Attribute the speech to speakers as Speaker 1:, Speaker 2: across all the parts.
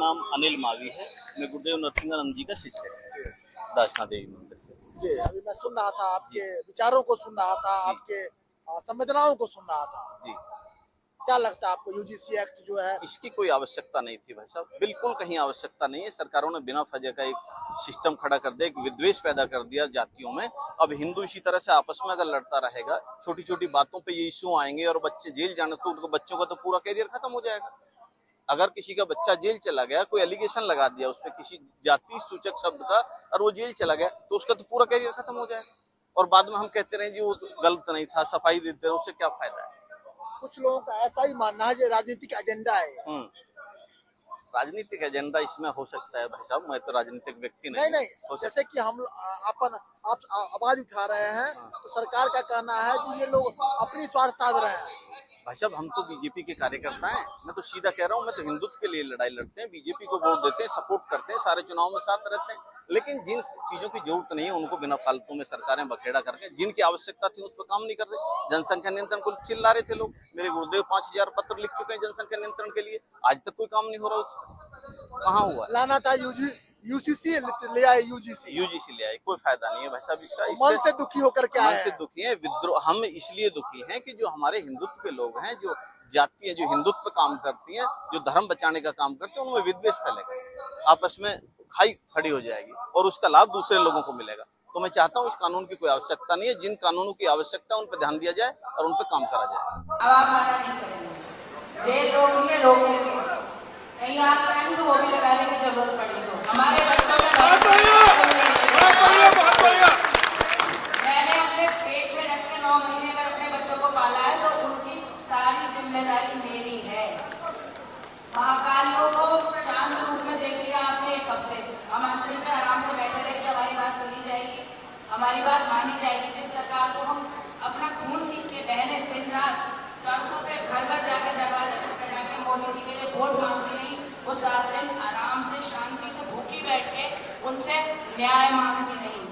Speaker 1: नाम अनिल मावी है। मैं गुरुदेव नरसिंहानंद जी का शिष्य है दाशना देवी मंदिर से।
Speaker 2: जी, अभी मैं सुन रहा था आपके विचारों को, सुन रहा था आपके संवेदनाओं को सुन रहा था
Speaker 1: जी,
Speaker 2: क्या लगता है आपको यूजीसी एक्ट जो है?
Speaker 1: इसकी कोई आवश्यकता नहीं थी भाई साहब, बिल्कुल कहीं आवश्यकता नहीं है। सरकारों ने बिना वजह का एक सिस्टम खड़ा कर दिया, एक विद्वेष पैदा कर दिया जातियों में। अब हिंदू इसी तरह से आपस में अगर लड़ता रहेगा, छोटी छोटी बातों पे ये इश्यू आएंगे और बच्चे जेल जाने, तो उनको बच्चों का तो पूरा करियर खत्म हो जाएगा। अगर किसी का बच्चा जेल चला गया, कोई एलिगेशन लगा दिया उस पर किसी जाति सूचक शब्द का, और वो जेल चला गया, तो उसका तो पूरा करियर खत्म हो जाएगा। और बाद में हम कहते रहे जी वो गलत नहीं था, सफाई देते रहे, उससे क्या फायदा है।
Speaker 2: कुछ लोगों का ऐसा ही मानना है जो राजनीतिक एजेंडा है।
Speaker 1: राजनीतिक एजेंडा इसमें हो सकता है भाई साहब, मैं तो राजनीतिक व्यक्ति
Speaker 2: नहीं, जैसे कि हम आप आवाज उठा रहे हैं, तो सरकार का कहना है कि ये लोग अपनी स्वार्थ साध रहे हैं।
Speaker 1: भाई साहब, हम तो बीजेपी के कार्यकर्ता हैं। मैं तो सीधा कह रहा हूँ, मैं तो हिंदुत्व के लिए लड़ाई लड़ते हैं, बीजेपी को वोट देते हैं, सपोर्ट करते हैं, सारे चुनाव में साथ रहते हैं। लेकिन जिन चीजों की जरूरत नहीं है उनको बिना फालतू में सरकारें बखेड़ा करके, जिनकी आवश्यकता थी उस पर काम नहीं कर रहे। जनसंख्या नियंत्रण को चिल्ला रहे थे लोग, मेरे गुरुदेव 5000 पत्र लिख चुके हैं जनसंख्या नियंत्रण के लिए, आज तक कोई काम नहीं हो रहा उस पर। कहाँ हुआ?
Speaker 2: लाना था यूसीसी ले आए, यूजीसी
Speaker 1: ले आए, कोई फायदा नहीं है भाई साहब इसका।
Speaker 2: मन से दुखी होकर के आए,
Speaker 1: मन से दुखी है। विद्रोह हम इसलिए दुखी हैं कि जो हमारे हिंदुत्व के लोग हैं, जो जाति है, जो हिंदुत्व पे काम करती हैं, जो धर्म बचाने का काम करते हैं, उनमें विद्वेष फैलेगा, आपस में खाई खड़ी हो जाएगी और उसका लाभ दूसरे लोगों को मिलेगा। तो मैं चाहता हूँ इस कानून की कोई आवश्यकता नहीं है। जिन कानूनों की आवश्यकता है उन पर ध्यान दिया जाए और उन पर काम करा जाए।
Speaker 3: रेल रोकेंगे, कहीं आग लगाएंगे तो वो भी लगा लेंगे जरूरत पड़ी तो। हमारे बच्चों मैंने अपने पेट में रख के 9 महीने अगर अपने बच्चों को पाला है तो उनकी सारी जिम्मेदारी मेरी है। महाकालियों को शांत रूप में देख लिया आपने 1 हफ्ते, हम अनशन पे आराम से बैठे रहे कि हमारी बात सुनी जाएगी, हमारी बात मानी जाएगी। जिस सरकार को हम अपना खून सींच के बहने दिन रात सड़कों पे घर घर जाके दरवाजे पे के मोदी जी के लिए वोट मांगती नहीं, वो 7 दिन आराम से शांति से भूखी बैठ के उनसे न्याय मांगती नहीं।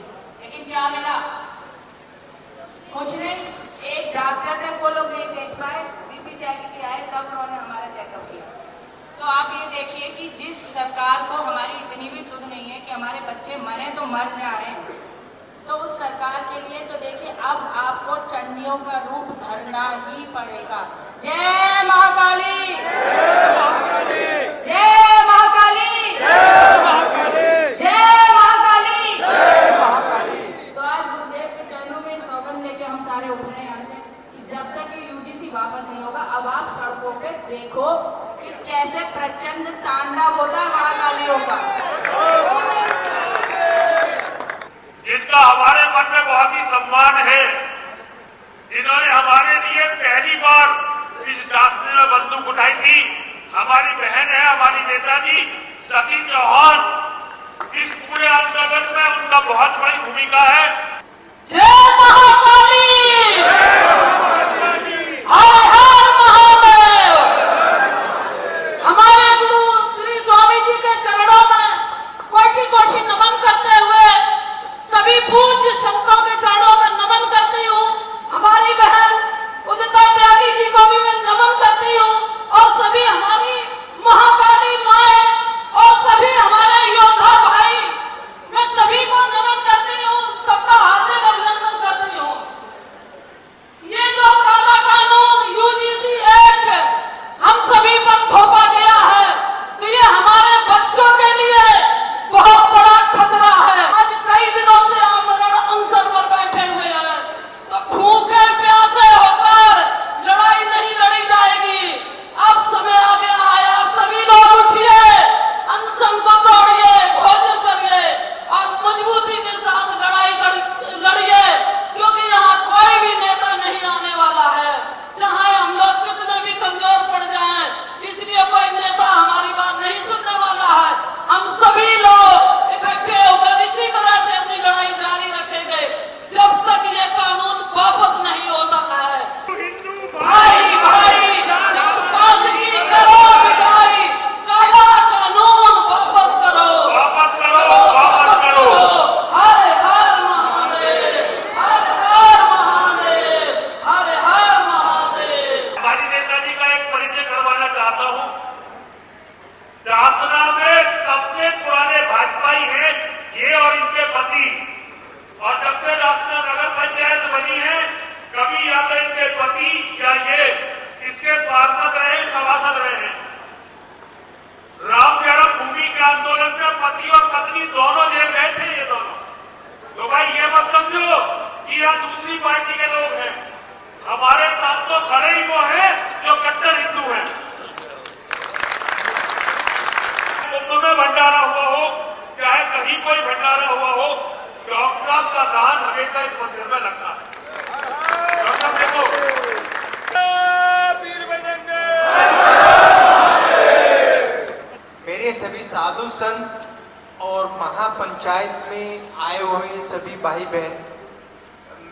Speaker 3: लेकिन क्या मिला? कुछ नहीं। एक डॉक्टर तक वो लोग नहीं भेज पाए, बीपी त्यागी जी आए तब उन्होंने हमारा चेकअप किया। तो आप ये देखिए कि जिस सरकार को हमारी इतनी भी सुध नहीं है कि हमारे बच्चे मरे तो मर जा रहे हैं, तो उस सरकार के लिए तो देखिए अब आपको चंडियों का रूप धरना ही पड़ेगा। जय महाकाली, जय महाकाली, जय महाकाली, जय महाकाली, जय महाकाली। तो आज गुरुदेव के चरणों में सौगंध लेके हम सारे उठ रहे हैं यहाँ से कि जब तक ये यूजीसी वापस नहीं होगा, अब आप सड़कों पे देखो कि कैसे प्रचंड तांडव होता है महाकालियों का।
Speaker 4: जिनका हमारे मन में बहुत ही सम्मान है, जिन्होंने हमारे लिए पहली बार इस दास्तान में बंदूक उठाई थी, हमारी बहन है, हमारी नेताजी सती चौहान। इस पूरे आंदोलन में उनका बहुत बड़ी भूमिका है।
Speaker 3: जय महाकाली, हर हर महादेव। हमारे गुरु श्री स्वामी जी के चरणों में कोटि कोटि नमन करते हुए सभी पूज्य संतों के चरणों में नमन करती हूँ। हमारी बहन उदिता त्यागी जी को भी मैं नमन करती हूँ, और सभी हमारी महाकाली माए और सभी हमारे योद्धा भाई, मैं सभी को नमन करती हूँ, सबका हार्दिक अभिनंदन करती हूँ।
Speaker 4: मंदिरों में भंडारा हुआ हो, चाहे कहीं कोई भंडारा हुआ हो, डॉक्टर साहब का दान हमेशा इस मंदिर में लगता है। डॉक्टर साहब देखो,
Speaker 5: मेरे सभी साधु संत और महापंचायत में आए हुए सभी भाई बहन,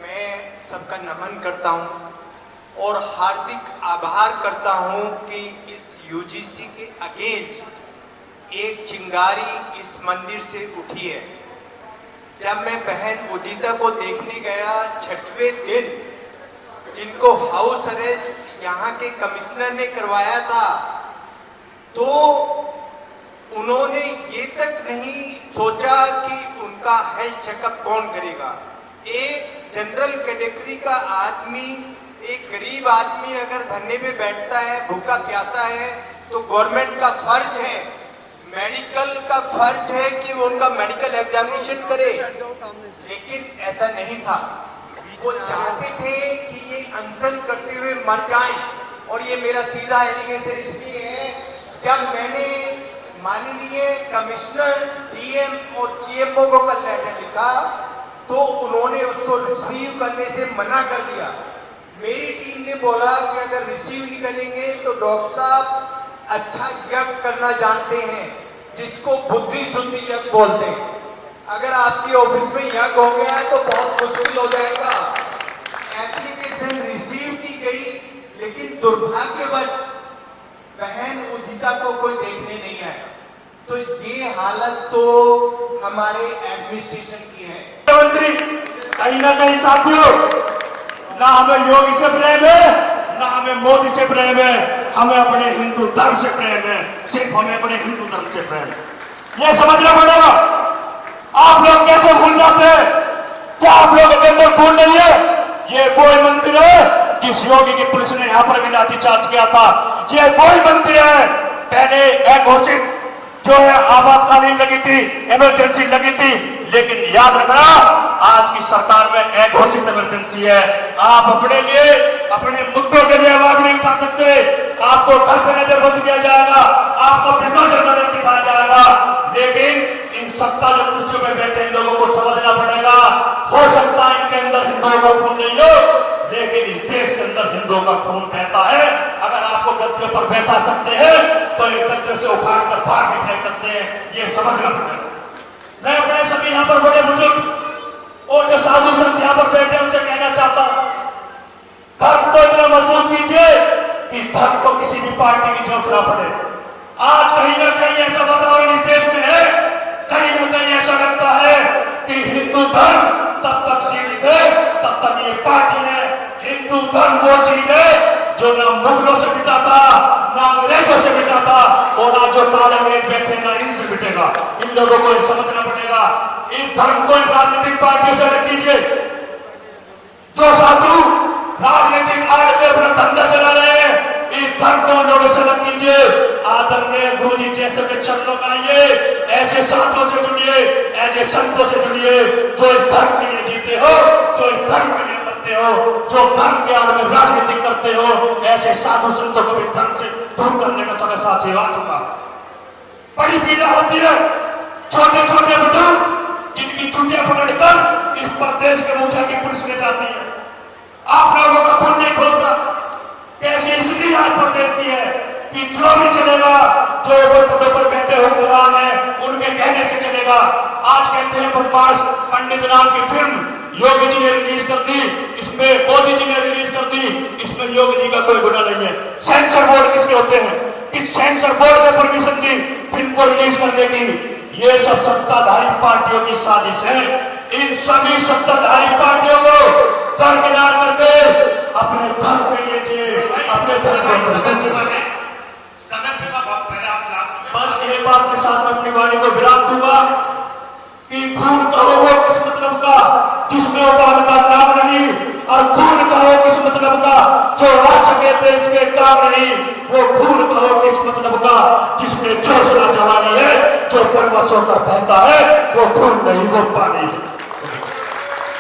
Speaker 5: मैं सबका नमन करता हूं और हार्दिक आभार करता हूं कि इस यूजीसी के अगेंस्ट एक चिंगारी इस मंदिर से उठी है। जब मैं बहन उदिता को देखने गया 6वें दिन, जिनको हाउस अरेस्ट यहाँ के कमिश्नर ने करवाया था, तो उन्होंने ये तक नहीं सोचा कि उनका हेल्थ चेकअप कौन करेगा। एक जनरल कैटेगरी का आदमी, एक गरीब आदमी अगर धरने पे बैठता है, भूखा प्यासा है, तो गवर्नमेंट का फर्ज है, मेडिकल का फर्ज है कि वो उनका मेडिकल एग्जामिनेशन करे, लेकिन ऐसा नहीं था। वो चाहते थे कि ये अनशन करते हुए मर जाएं। और ये मेरा सीधा एलिगेशन इसलिए है, जब मैंने माननीय कमिश्नर, डीएम और सीएमओ को कल लेटर लिखा, तो उन्होंने उसको रिसीव करने से मना कर दिया। मेरी टीम ने बोला कि अगर रिसीव नहीं करेंगे तो डॉक्टर साहब अच्छा यज्ञ करना जानते हैं, जिसको बुद्धि शुद्धि यज्ञ बोलते हैं। अगर आपके ऑफिस में यज्ञ हो गया है तो बहुत मुश्किल हो जाएगा। एप्लीकेशन रिसीव की गई, लेकिन दुर्भाग्यवश बहन उदिता को कोई देखने नहीं आया। तो ये हालत तो हमारे एडमिनिस्ट्रेशन की है।
Speaker 6: मंत्री, कहीं ना कहीं साथियों, ना हमें योगी से प्रेम है, ना हमें मोदी से प्रेम है, हमें अपने हिंदू धर्म से प्रेम है। सिर्फ हमें अपने हिंदू धर्म से प्रेम है। ये समझना पड़ेगा। आप लोग कैसे भूल जाते हैं? क्या आप लोगों के अंदर खून नहीं है? ये वही मंदिर है जिस योगी की पुलिस ने यहाँ पर भी लाठीचार्ज किया था। ये वही मंदिर है, पहले अघोषित जो है आपातकालीन लगी थी, इमरजेंसी लगी थी, लेकिन याद रखना आज की सरकार में अघोषित इमरजेंसी है। आप अपने लिए, अपने मुद्दों के लिए आवाज नहीं उठा सकते। आपको घर पे नजरबंद किया जाएगा, आपको बुलडोजर नजर दिखाया जाएगा, लेकिन इन सत्ता जो कुर्सियों में बैठे इन लोगों को समझना पड़ेगा। हो सकता है इनके अंदर हिंदुओं का खून नहीं हो, लेकिन इस देश के अंदर हिंदुओं का खून बहता है। अगर आपको गद्दे पर बैठा सकते हैं तो इन गद्दे से उखाड़ कर बाहर भी फेंक सकते हैं, ये समझना पड़ेगा। मैं अपने सभी यहाँ पर बड़े बुजुर्ग और जो साधु संत यहाँ पर बैठे उनसे कहना चाहता हूं, धर्म को इतना मजबूत कीजिए कि धर्म को किसी भी पार्टी की जरूरत ना पड़े। आज कहीं ना कहीं ऐसा वातावरण इस देश में है, कहीं ना कहीं ऐसा लगता है कि हिंदू धर्म तब तक जीवित है तब तक ये पार्टी है। हिंदू धर्म वो चीज है जो ना मुगलों से मिटा था, ना अंग्रेजों से मिटा था, और आज जो काले में बैठे ना इनसे मिटेगा। इन लोगों को समझना पड़ेगा। इस धर्म को राजनीतिक पार्टियों से अलग कीजिए। जो साधु राजनीतिक आड़ के अपना धंधा चला रहे हैं, इस धर्म को लोगों से अलग कीजिए। आदरणीय गुरु जी जैसे के चरणों में आइए, ऐसे साधुओं से जुड़िए, ऐसे संतों से जुड़िए जो इस धर्म के लिए जीते हो, जो इस धर्म के लिए मरते हो, जो धर्म के आड़ में राजनीति करते हो। ऐसे साधु संतों को भी धर्म से दूर करने का समय साथी आ चुका। बड़ी पीड़ा होती है, छोटे छोटे बुजुर्ग जिनकी चुटियां पकड़कर इस प्रदेश के मुखिया की पुलिस ले जाती है। आप लोगों का खून नहीं खोलता। कैसी स्थिति आज प्रदेश की है कि जो भी चलेगा, जो ऊपर पदों पर बैठे हुक्मरान है, उनके कहने से चलेगा। आज कहते हैं बदमाश पंडित राम की फिल्म योगी जी ने रिलीज कर दी, इसमें मोदी जी ने रिलीज कर दी, इसमें योगी जी का कोई गुनाह नहीं है। सेंसर बोर्ड किसके होते हैं? किस सेंसर बोर्ड ने परमिशन दी फिल्म को रिलीज करने की? ये सब सत्ताधारी पार्टियों की साजिश है। इन सभी सत्ताधारी पार्टियों को दरकिनार करके अपने धर्म के लिए जिए, अपने धर्म को बस एक बात के साथ मैं अपनी वाणी को विराम दूंगा कि खून कहो वो किस मतलब का जिसमें उबाल का नाम नहीं, और खून कहो किस मतलब का जो राष्ट्र के देश के काम नहीं। वो खून कहो किस मतलब का जिसमें जोश और जवानी है, जो परवश होकर बहता है। वो खून नहीं, वो पानी है।